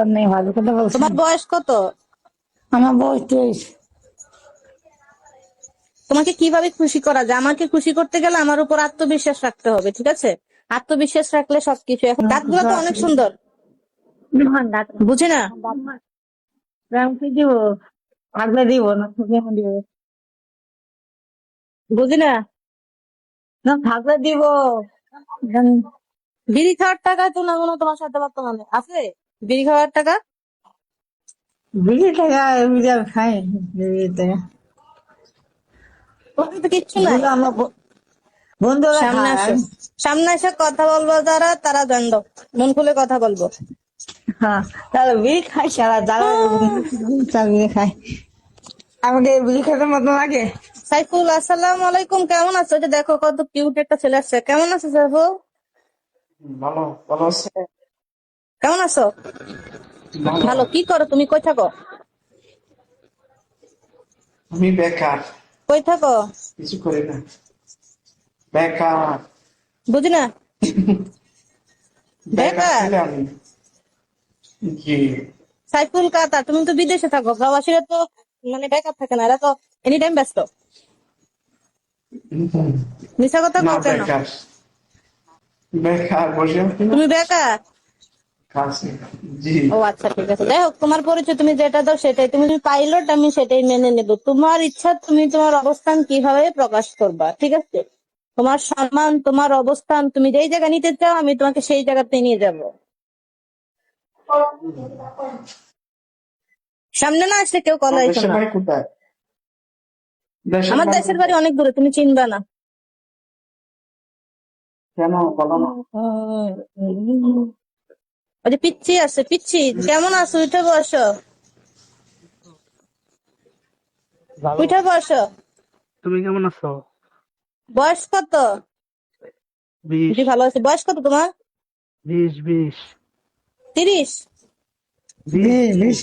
বলার নেই, ভালো কথা বলছেন। তোমার বয়স কত? আমার বয়স 23। তোমাকে কিভাবে খুশি করা যায়? আমাকে খুশি করতে গেলে আমার উপর আত্মবিশ্বাস রাখতে হবে, ঠিক আছে? আত্মবিশ্বাস রাখলে সবকিছু। এখন দাঁতগুলো তো অনেক সুন্দর, বুঝি না। কি দিব? থাকলে দিব, না থাকলে দিব বুঝি না। না, থাকলে দিব। বিড়ি খাওয়ার টাকা তো না কোনো তোমার সাথে বর্তমানে আছে? বিড়ি খাওয়ার টাকা? বিড়ি টাকা বিড়ি আমি খাই, বিড়ি টাকা তোমার তো কিচ্ছু নাই। ওগুলো আমার বন্ধুরা সামনে খায়। আসো, সামনে এসে কথা বলবো, যারা তারা জানলো, মন খুলে কথা বলবো। হ্যাঁ, তাহলে বিড়ি খাই সারা যারা বিড়ি খাই। আমাকে বিড়ি খেতে মতো লাগে। সাইফুল, আসসালামু আলাইকুম, কেমন আছো? এটা দেখো কত কিউট একটা ছেলে আসছে। কেমন আছো সাইফুল? ভালো ভালো আছে। কেমন আছো? ভালো। ভালো। কি করো তুমি? কই থাকো? আমি বেকার, কই থাকো? কিছু করি না, বেকার। বুঝি না। বেকার বেকার? ছেলে আমি। জি। সাইফুল কাতা, তুমি তো বিদেশে থাকো। প্রবাসীরা তো মানে বেকার থাকে না, এরা তো এনি টাইম ব্যস্ত। মিথ্যা কথা না কও কেন? বেকার, বেকার বসে আছি না, তুমি বেকার? কাছে। জি। ও আচ্ছা, ঠিক আছে। যাই হোক, তোমার পরিচয় তুমি যেটা দাও সেটাই। তুমি পাইলট, আমি সেটাই মেনে নেব। তোমার ইচ্ছা, তুমি তোমার অবস্থান কিভাবে প্রকাশ করবা, ঠিক আছে? তোমার সম্মান, তোমার অবস্থান, তুমি যেই জায়গা নিতে চাও আমি তোমাকে সেই জায়গাতে নিয়ে যাব। সামনে না আসলে কেউ কল আমার আইতো দেশের না। বাড়ি কোথায়? দেশের আমার বাড়ি দেশের বাড়ি কোথায়? অনেক দূরে, তুমি চিনবা না। কেন বলো না? ওই যে পিচ্ছি আছে, পিচ্ছি। কেমন আছো? উঠে বসো, ভালো। উঠে বসো। তুমি কেমন আছো? বয়স কত? 20। জি ভালো আছি। বয়স কত তোমার? 20 20। 30? 20 বিশ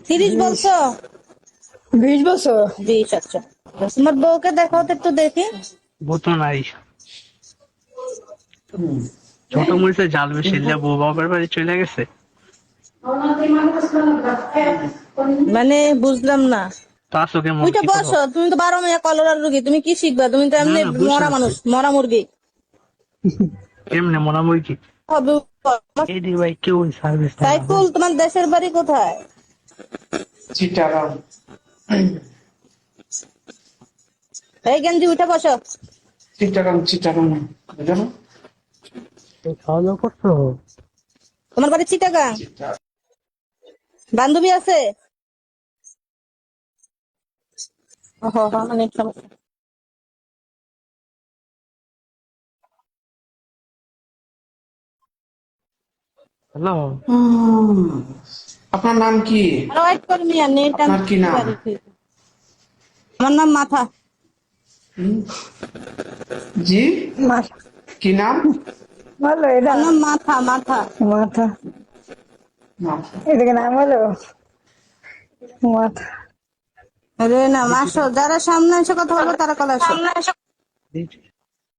30 বিশ বলছো? 20 বছর। 20? আচ্ছা। তোমার বউকে দেখাও তো একটু দেখি। বোতো নাই। ছোট মরিচে জাল বেশি বউ বাপের বাড়ি চলে গেছে। মানে বুঝলাম না। তো আছো কেমন, ওইটা কি করো? বসো, তুমি তো 12 মাস কলেরার রোগী, তুমি কি শিখবা? তুমি তো না এমনি না, বসে মরা আছি। মানুষ, মরা মুরগি। কেমনে মনামুই কি? হবে। এডি ভাই কেউ সার্ভিস দেয় না ভাই। সাইফুল, তোমার দেশের বাড়ি কোথায়? চিটাগাং। এই গেঞ্জি, উঠে বসো। চিটাগাং চিটাগাং, বুঝো না? এই খাওয়া দাওয়া করছো? তোমার বাড়ি চিটাগাং? চিটাগাং। বান্ধবী আছে? অনেক সমস্যা। হ্যালো। আপনার নাম কি? ওয়েট করো মিয়া, নেট আমি আপনার কি নাম? বাড়িতে। আমার নাম মাথা। জি। মাথা কি নাম? বলো এটা। আমার নাম মাথা, মাথা। মাথা, না। এটাকে নাম বলো মাথা। আরে না, আসো, যারা সামনে এসে কথা বলবো তারা কল আসো।